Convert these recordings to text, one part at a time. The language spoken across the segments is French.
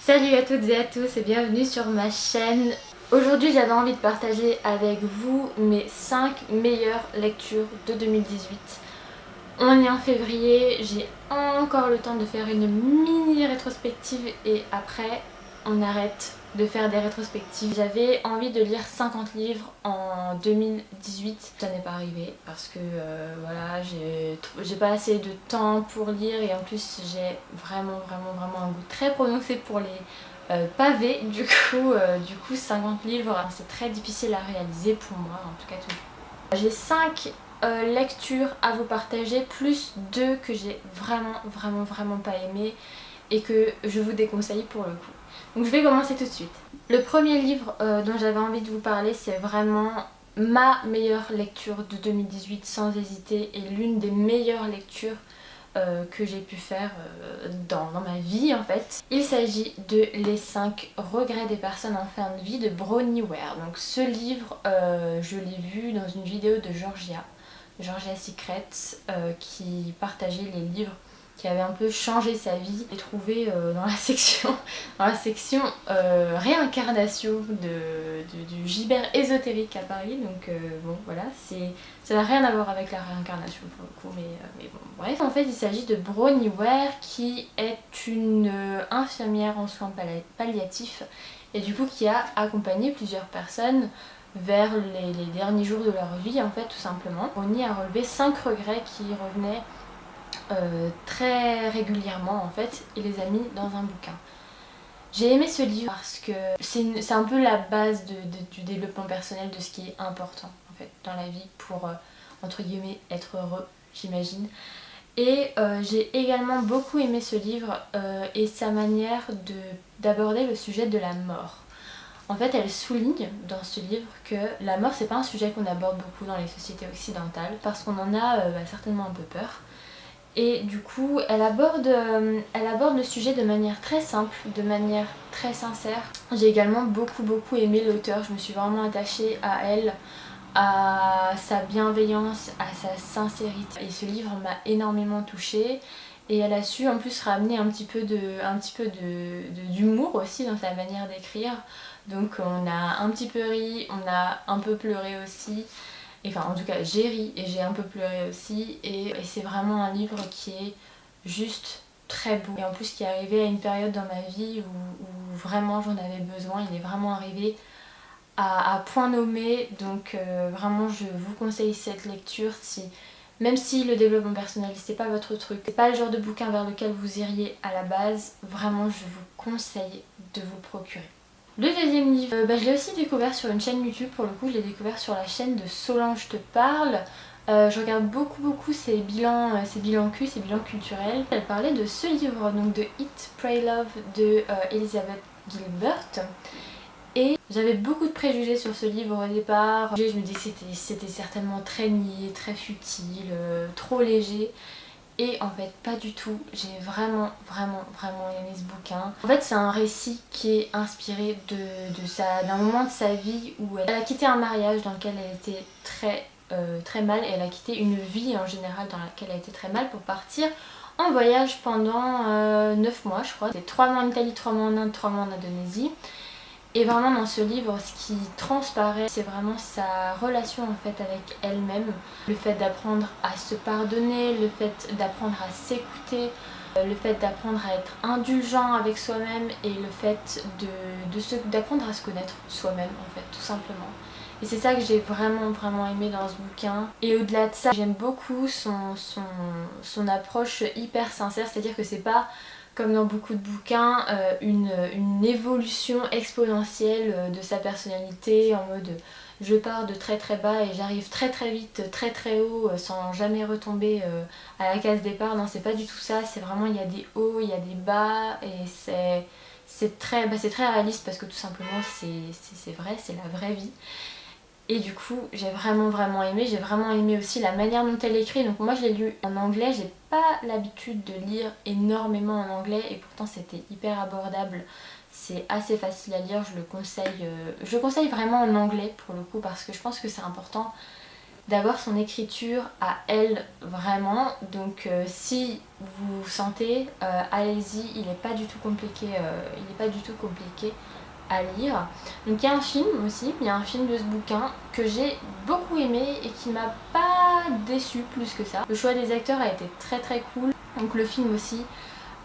Salut à toutes et à tous et bienvenue sur ma chaîne. Aujourd'hui j'avais envie de partager avec vous mes 5 meilleures lectures de 2018. On est en février, j'ai encore le temps de faire une mini rétrospective et après on arrête de faire des rétrospectives. J'avais envie de lire 50 livres en 2018, ça n'est pas arrivé parce que voilà, j'ai pas assez de temps pour lire et en plus j'ai vraiment un goût très prononcé pour les pavés. Du coup 50 livres c'est très difficile à réaliser pour moi, en tout cas toujours. J'ai 5 lectures à vous partager, plus 2 que j'ai vraiment pas aimé et que je vous déconseille pour le coup. Donc je vais commencer tout de suite. Le premier livre dont j'avais envie de vous parler, c'est vraiment ma meilleure lecture de 2018 sans hésiter et l'une des meilleures lectures que j'ai pu faire dans ma vie en fait. Il s'agit de Les 5 regrets des personnes en fin de vie de Bronnie Ware. Donc ce livre, je l'ai vu dans une vidéo de Georgia Secret, qui partageait les livres qui avaient un peu changé sa vie. J'ai trouvé dans la section, réincarnation du Gibert ésotérique à Paris. Donc bon voilà, ça n'a rien à voir avec la réincarnation pour le coup, mais bon bref. En fait il s'agit de Bronnie Ware qui est une infirmière en soins palliatifs et du coup qui a accompagné plusieurs personnes vers les derniers jours de leur vie en fait, tout simplement. Bronnie a relevé 5 regrets qui revenaient très régulièrement en fait et les a mis dans un bouquin. J'ai aimé ce livre parce que c'est un peu la base du développement personnel, de ce qui est important en fait dans la vie pour entre guillemets être heureux, j'imagine. Et j'ai également beaucoup aimé ce livre et sa manière d'aborder le sujet de la mort. En fait, elle souligne dans ce livre que la mort, c'est pas un sujet qu'on aborde beaucoup dans les sociétés occidentales parce qu'on en a certainement un peu peur. Et du coup, elle aborde le sujet de manière très simple, de manière très sincère. J'ai également beaucoup aimé l'auteur, je me suis vraiment attachée à elle, à sa bienveillance, à sa sincérité. Et ce livre m'a énormément touchée. Et elle a su en plus ramener un petit peu d'humour aussi dans sa manière d'écrire. Donc on a un petit peu ri, on a un peu pleuré aussi. Enfin en tout cas j'ai ri et j'ai un peu pleuré aussi. Et c'est vraiment un livre qui est juste très beau. Et en plus qui est arrivé à une période dans ma vie où vraiment j'en avais besoin. Il est vraiment arrivé à point nommé. Donc vraiment je vous conseille cette lecture même si le développement personnel c'est pas votre truc, c'est pas le genre de bouquin vers lequel vous iriez à la base, vraiment je vous conseille de vous le procurer. Le deuxième livre, je l'ai aussi découvert sur une chaîne YouTube, pour le coup je l'ai découvert sur la chaîne de Solange te parle. Je regarde beaucoup ses bilans Q, ses bilans culturels. Elle parlait de ce livre, donc de Eat, Pray, Love de Elizabeth Gilbert. Et j'avais beaucoup de préjugés sur ce livre au départ. Je me disais que c'était certainement très niais, très futile, trop léger. Et en fait pas du tout, j'ai vraiment aimé ce bouquin. En fait c'est un récit qui est inspiré d'un moment de sa vie où elle a quitté un mariage dans lequel elle était très mal, et elle a quitté une vie en général dans laquelle elle était très mal pour partir en voyage pendant 9 mois je crois. C'était 3 mois en Italie, 3 mois en Inde, 3 mois en Indonésie. Et vraiment dans ce livre, ce qui transparaît, c'est vraiment sa relation en fait avec elle-même. Le fait d'apprendre à se pardonner, le fait d'apprendre à s'écouter, le fait d'apprendre à être indulgent avec soi-même et le fait d'apprendre à se connaître soi-même en fait, tout simplement. Et c'est ça que j'ai vraiment aimé dans ce bouquin. Et au-delà de ça, j'aime beaucoup son approche hyper sincère, c'est-à-dire que c'est pas comme dans beaucoup de bouquins, une évolution exponentielle de sa personnalité en mode je pars de très bas et j'arrive très vite, très haut sans jamais retomber à la case départ. Non, c'est pas du tout ça, c'est vraiment il y a des hauts, il y a des bas et c'est très réaliste parce que tout simplement c'est vrai, c'est la vraie vie. Et du coup j'ai vraiment aimé, j'ai vraiment aimé aussi la manière dont elle écrit. Donc moi je l'ai lu en anglais, j'ai pas l'habitude de lire énormément en anglais et pourtant c'était hyper abordable, c'est assez facile à lire, je le conseille vraiment en anglais pour le coup parce que je pense que c'est important d'avoir son écriture à elle vraiment. Donc si vous sentez, allez-y, il n'est pas du tout compliqué, à lire. Donc il y a un film aussi, il y a un film de ce bouquin que j'ai beaucoup aimé et qui m'a pas déçu plus que ça. Le choix des acteurs a été très très cool. Donc le film aussi,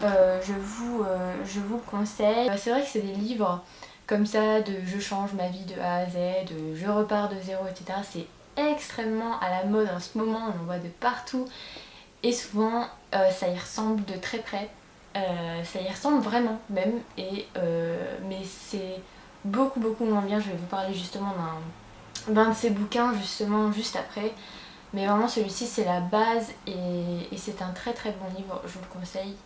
je vous le conseille. C'est vrai que c'est des livres comme ça de je change ma vie de A à Z, de je repars de zéro, etc. C'est extrêmement à la mode en ce moment, on en voit de partout et souvent ça y ressemble de très près. Ça y ressemble vraiment même, mais c'est beaucoup moins bien. Je vais vous parler justement d'un de ces bouquins justement juste après. Mais vraiment celui-ci c'est la base et c'est un très très bon livre, je vous le conseille.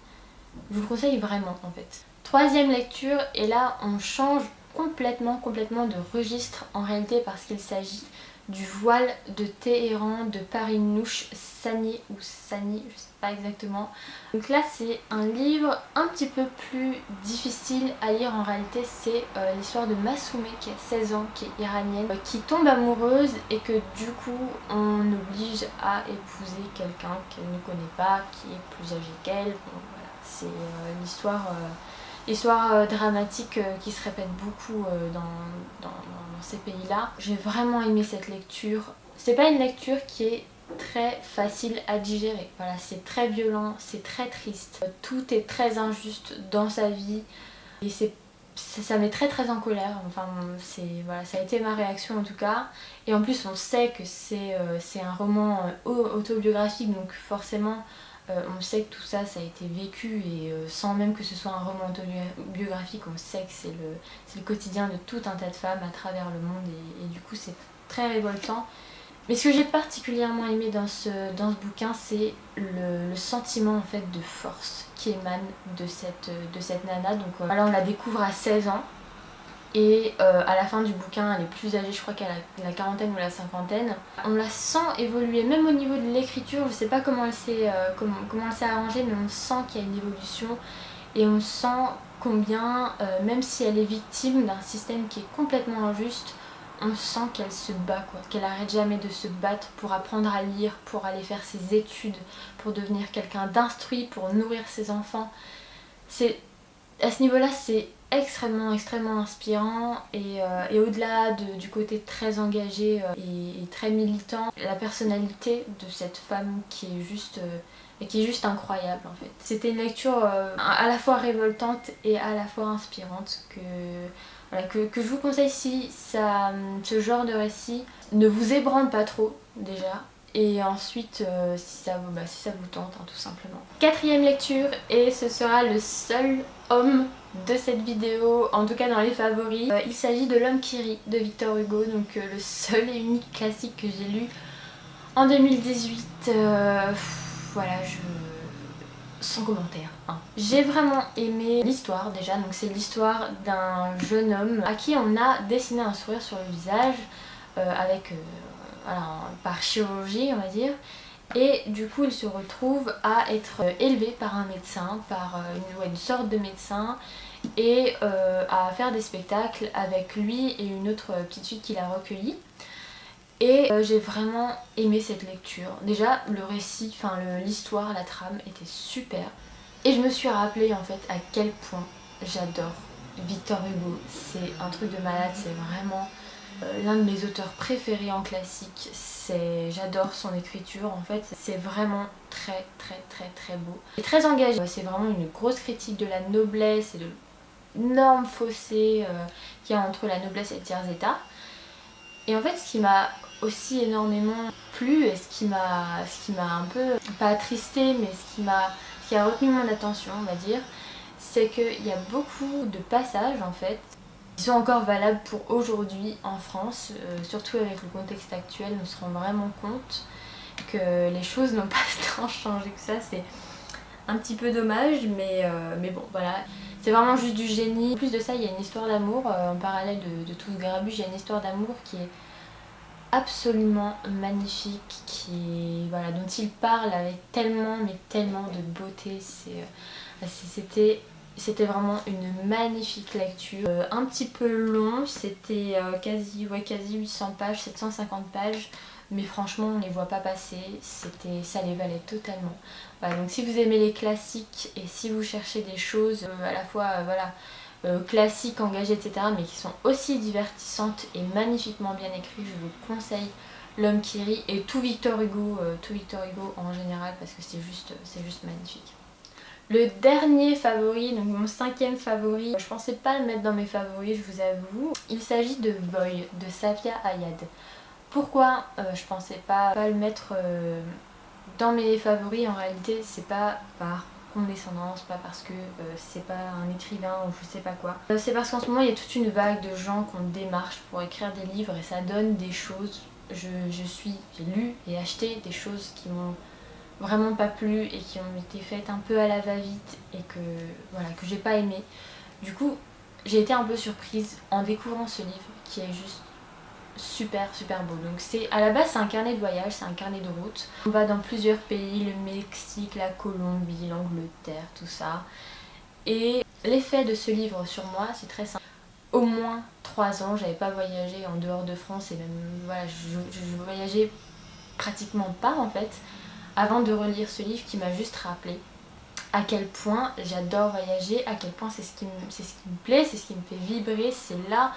Je vous le conseille vraiment en fait. Troisième lecture, et là on change complètement de registre en réalité parce qu'il s'agit du voile de Téhéran de Parinoush Sani ou Sani, je sais pas exactement. Donc là c'est un livre un petit peu plus difficile à lire en réalité, c'est l'histoire de Masoumeh qui a 16 ans, qui est iranienne, qui tombe amoureuse et que du coup on oblige à épouser quelqu'un qu'elle ne connaît pas, qui est plus âgé qu'elle. Bon, voilà, c'est l'histoire dramatique qui se répète beaucoup dans ces pays-là. J'ai vraiment aimé cette lecture. C'est pas une lecture qui est très facile à digérer. Voilà, c'est très violent, c'est très triste. Tout est très injuste dans sa vie et ça met très en colère. Enfin, voilà, ça a été ma réaction en tout cas. Et en plus, on sait que c'est un roman autobiographique, donc forcément on sait que tout ça, ça a été vécu et sans même que ce soit un roman autobiographique, on sait que c'est le quotidien de tout un tas de femmes à travers le monde et du coup c'est très révoltant. Mais ce que j'ai particulièrement aimé dans ce bouquin, c'est le sentiment en fait de force qui émane de cette nana. Donc là on la découvre à 16 ans. Et à la fin du bouquin, elle est plus âgée, je crois qu'elle a la quarantaine ou la cinquantaine. On la sent évoluer, même au niveau de l'écriture, je sais pas comment elle s'est arrangée, mais on sent qu'il y a une évolution. Et on sent combien, même si elle est victime d'un système qui est complètement injuste, on sent qu'elle se bat, quoi, qu'elle arrête jamais de se battre pour apprendre à lire, pour aller faire ses études, pour devenir quelqu'un d'instruit, pour nourrir ses enfants. À ce niveau-là, c'est extrêmement inspirant et au-delà du côté très engagé et très militant, la personnalité de cette femme qui est juste incroyable en fait. C'était une lecture à la fois révoltante et à la fois inspirante que je vous conseille si ce genre de récit ne vous ébranle pas trop déjà. Et ensuite, si ça vous tente, hein, tout simplement. Quatrième lecture, et ce sera le seul homme de cette vidéo, en tout cas dans les favoris. Il s'agit de L'homme qui rit de Victor Hugo, donc le seul et unique classique que j'ai lu en 2018. Voilà, sans commentaire. Hein. J'ai vraiment aimé l'histoire déjà, donc c'est l'histoire d'un jeune homme à qui on a dessiné un sourire sur le visage par chirurgie on va dire, et du coup il se retrouve à être élevé par un médecin, par une sorte de médecin, et à faire des spectacles avec lui et une autre petite fille qu'il a recueillie. Et j'ai vraiment aimé cette lecture. Déjà le récit, l'histoire, la trame était super. Et je me suis rappelé en fait à quel point j'adore Victor Hugo. C'est un truc de malade, c'est vraiment l'un de mes auteurs préférés en classique. J'adore son écriture en fait, c'est vraiment très beau. Et très engagé, c'est vraiment une grosse critique de la noblesse et de l'énorme fossé qu'il y a entre la noblesse et le tiers-état. Et en fait ce qui m'a aussi énormément plu et ce qui m'a un peu, pas attristé, mais ce qui a retenu mon attention on va dire, c'est qu'il y a beaucoup de passages en fait qui sont encore valables pour aujourd'hui en France, surtout avec le contexte actuel. On se rend vraiment compte que les choses n'ont pas tant changé que ça, c'est un petit peu dommage, mais bon voilà, c'est vraiment juste du génie. En plus de ça, il y a une histoire d'amour, en parallèle de tout ce grabuge, il y a une histoire d'amour qui est absolument magnifique, dont il parle avec tellement de beauté. C'était C'était vraiment une magnifique lecture, un petit peu long, c'était quasi 800 pages, 750 pages, mais franchement on les voit pas passer, ça les valait totalement. Voilà, donc si vous aimez les classiques et si vous cherchez des choses à la fois classiques, engagées, etc., mais qui sont aussi divertissantes et magnifiquement bien écrites, je vous conseille L'homme qui rit et tout Victor Hugo en général, parce que c'est juste magnifique. Le dernier favori, donc mon 5e favori, je pensais pas le mettre dans mes favoris, je vous avoue. Il s'agit de Voy de Safia Ayad. Pourquoi je pensais pas le mettre dans mes favoris? En réalité, c'est pas par condescendance, pas parce que c'est pas un écrivain ou je sais pas quoi. C'est parce qu'en ce moment il y a toute une vague de gens qui ont démarche pour écrire des livres et ça donne des choses. J'ai lu et acheté des choses qui m'ont vraiment pas plu et qui ont été faites un peu à la va-vite et que j'ai pas aimé. Du coup, j'ai été un peu surprise en découvrant ce livre qui est juste super beau. Donc à la base c'est un carnet de voyage, c'est un carnet de route. On va dans plusieurs pays, le Mexique, la Colombie, l'Angleterre, tout ça. Et l'effet de ce livre sur moi, c'est très simple. Au moins 3 ans, j'avais pas voyagé en dehors de France et même je voyageais pratiquement pas en fait, avant de relire ce livre qui m'a juste rappelé à quel point j'adore voyager, à quel point c'est ce qui me plaît, c'est ce qui me fait vibrer, c'est là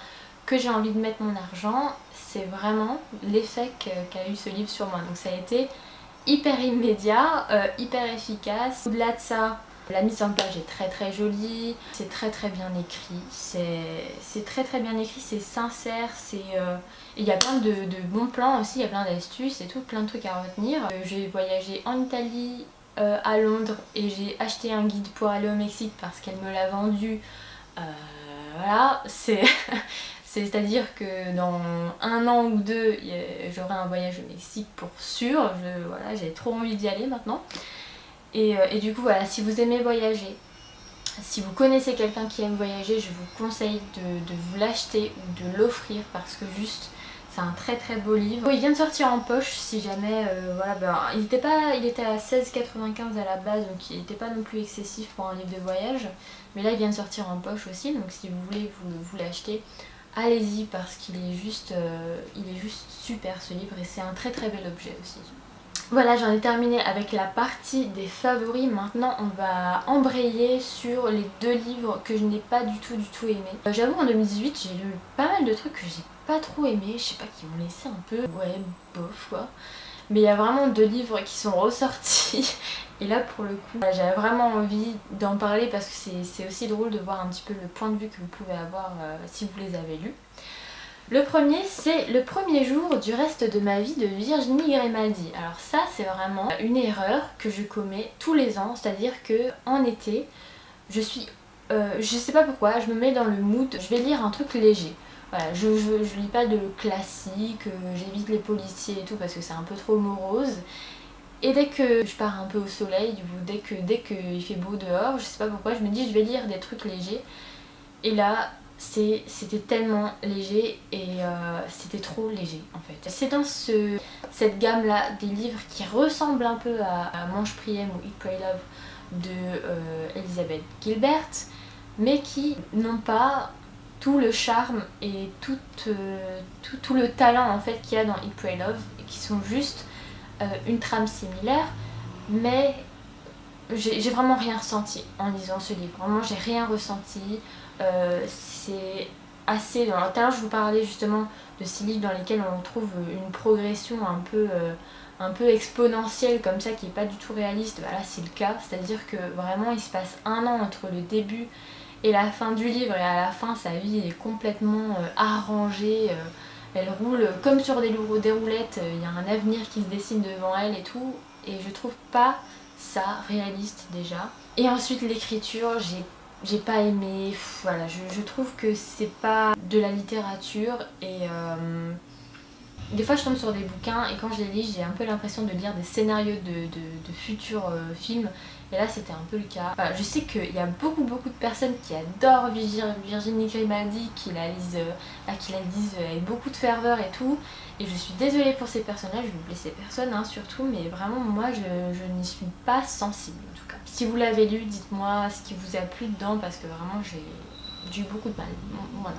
que j'ai envie de mettre mon argent. C'est vraiment l'effet qu'a eu ce livre sur moi. Donc ça a été hyper immédiat, hyper efficace. Au-delà de ça, la mise en page est très jolie, c'est très bien écrit, c'est très bien écrit, c'est sincère, il y a plein de bons plans aussi, il y a plein d'astuces et tout, plein de trucs à retenir. J'ai voyagé en Italie, à Londres et j'ai acheté un guide pour aller au Mexique parce qu'elle me l'a vendu. Voilà, c'est-à-dire que dans 1 an ou 2, j'aurai un voyage au Mexique pour sûr. J'ai trop envie d'y aller maintenant. Et du coup, voilà, si vous aimez voyager, si vous connaissez quelqu'un qui aime voyager, je vous conseille de vous l'acheter ou de l'offrir parce que juste, c'est un très beau livre. Il vient de sortir en poche si jamais, il était à 16,95 à la base, donc il n'était pas non plus excessif pour un livre de voyage. Mais là, il vient de sortir en poche aussi, donc si vous voulez vous l'acheter, allez-y parce qu'il est juste super ce livre et c'est un très bel objet aussi. Voilà, j'en ai terminé avec la partie des favoris. Maintenant, on va embrayer sur les 2 livres que je n'ai pas du tout aimé. J'avoue, en 2018, j'ai lu pas mal de trucs que j'ai pas trop aimé. Je sais pas, qui m'ont laissé un peu, bof quoi. Mais il y a vraiment 2 livres qui sont ressortis. Et là, pour le coup, j'avais vraiment envie d'en parler parce que c'est aussi drôle de voir un petit peu le point de vue que vous pouvez avoir si vous les avez lus. Le premier, c'est Le premier jour du reste de ma vie de Virginie Grimaldi. Alors ça, c'est vraiment une erreur que je commets tous les ans, c'est-à-dire que en été, je sais pas pourquoi, je me mets dans le mood, je vais lire un truc léger. Voilà, je lis pas de classique, j'évite les policiers et tout parce que c'est un peu trop morose. Et dès que je pars un peu au soleil, ou dès qu'il fait beau dehors, je sais pas pourquoi, je me dis je vais lire des trucs légers. Et là, c'était tellement léger et c'était trop léger en fait. C'est dans cette gamme là des livres qui ressemblent un peu à Mange Priem ou Eat Pray Love de Elizabeth Gilbert, mais qui n'ont pas tout le charme et tout le talent en fait qu'il y a dans Eat Pray Love, et qui sont juste une trame similaire, mais j'ai vraiment rien ressenti en lisant ce livre. Vraiment, j'ai rien ressenti. C'est assez... Tout à l'heure, je vous parlais justement de ces livres dans lesquels on trouve une progression un peu exponentielle comme ça, qui n'est pas du tout réaliste. Bah là, c'est le cas. C'est-à-dire que vraiment, il se passe 1 an entre le début et la fin du livre, et à la fin, sa vie est complètement arrangée. Elle roule comme sur des roulettes, il y a un avenir qui se dessine devant elle et tout. Et je trouve pas ça réaliste déjà. Et ensuite, l'écriture, j'ai pas aimé, voilà, je trouve que c'est pas de la littérature et des fois je tombe sur des bouquins et quand je les lis j'ai un peu l'impression de lire des scénarios de futurs films, et là c'était un peu le cas. Enfin, je sais qu'il y a beaucoup de personnes qui adorent Virginie Grimaldi, qui la lisent avec beaucoup de ferveur et tout, et je suis désolée pour ces personnages, je ne veux blesser personne hein, surtout, mais vraiment moi je n'y suis pas sensible en tout cas. Si vous l'avez lu, dites-moi ce qui vous a plu dedans, parce que vraiment j'ai eu beaucoup de mal. Voilà.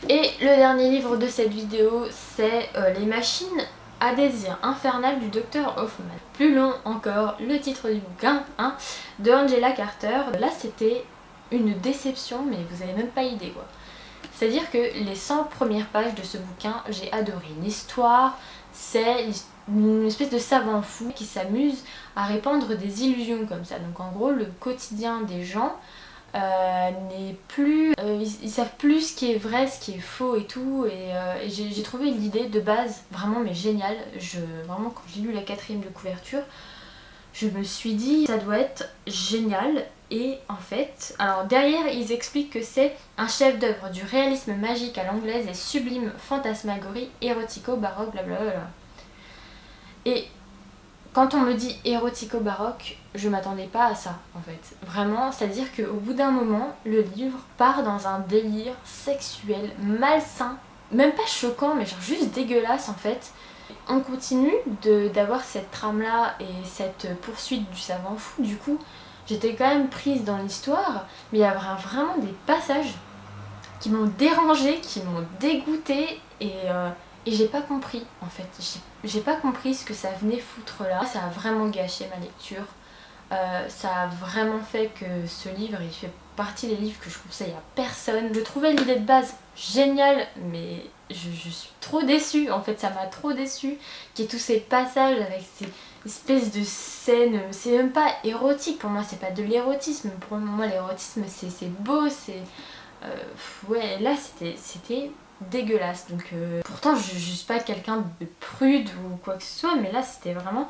Et le dernier livre de cette vidéo, c'est Les machines à désir infernal du Dr Hoffman. Plus long encore, le titre du bouquin, hein, de Angela Carter. Là c'était une déception, mais vous avez même pas idée quoi. C'est-à-dire que les 100 premières pages de ce bouquin, j'ai adoré. L'histoire, c'est une espèce de savant fou qui s'amuse à répandre des illusions comme ça. Donc en gros, le quotidien des gens n'est plus... ils savent plus ce qui est vrai, ce qui est faux et tout, et j'ai trouvé l'idée de base vraiment mais géniale. Vraiment quand j'ai lu la 4e de couverture, je me suis dit ça doit être génial. Et en fait, alors derrière ils expliquent que c'est un chef d'œuvre du réalisme magique à l'anglaise et sublime fantasmagorie érotico-baroque, blablabla. Et quand on me dit érotico-baroque, je m'attendais pas à ça en fait. Vraiment, c'est-à-dire qu'au bout d'un moment, le livre part dans un délire sexuel, malsain, même pas choquant, mais genre juste dégueulasse en fait. On continue d'avoir cette trame-là et cette poursuite du savant fou, du coup, j'étais quand même prise dans l'histoire, mais il y a vraiment des passages qui m'ont dérangée, qui m'ont dégoûtée, et j'ai pas compris en fait. J'ai pas compris ce que ça venait foutre là. Ça a vraiment gâché ma lecture. Ça a vraiment fait que ce livre, il fait partie des livres que je conseille à personne. Je trouvais l'idée de base géniale, mais je suis trop déçue. En fait, ça m'a trop déçue. Qu'il y ait tous ces passages avec ces espèces de scènes. C'est même pas érotique pour moi, c'est pas de l'érotisme. Pour moi, l'érotisme, c'est beau, c'est... ouais, là, c'était dégueulasse. Donc, pourtant, je suis pas quelqu'un de prude ou quoi que ce soit, mais là, c'était vraiment...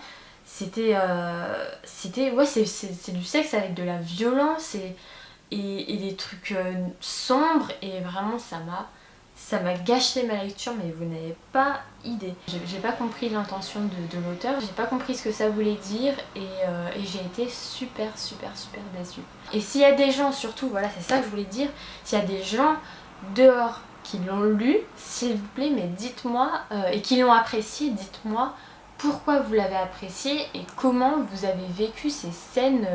ouais, c'est du sexe avec de la violence et des trucs sombres, et vraiment ça m'a gâché ma lecture, mais vous n'avez pas idée. J'ai pas compris l'intention de l'auteur, j'ai pas compris ce que ça voulait dire, et j'ai été super déçue. Et s'il y a des gens, surtout, voilà, c'est ça que je voulais dire, s'il y a des gens dehors qui l'ont lu, s'il vous plaît, mais dites-moi, et qui l'ont apprécié, dites-moi pourquoi vous l'avez apprécié et comment vous avez vécu ces scènes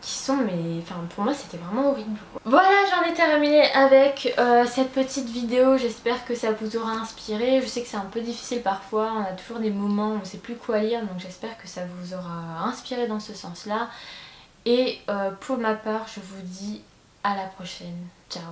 qui sont, mais enfin pour moi c'était vraiment horrible quoi. Voilà, j'en ai terminé avec cette petite vidéo, j'espère que ça vous aura inspiré. Je sais que c'est un peu difficile parfois, on a toujours des moments où on ne sait plus quoi lire, donc j'espère que ça vous aura inspiré dans ce sens là. Et pour ma part, je vous dis à la prochaine, ciao.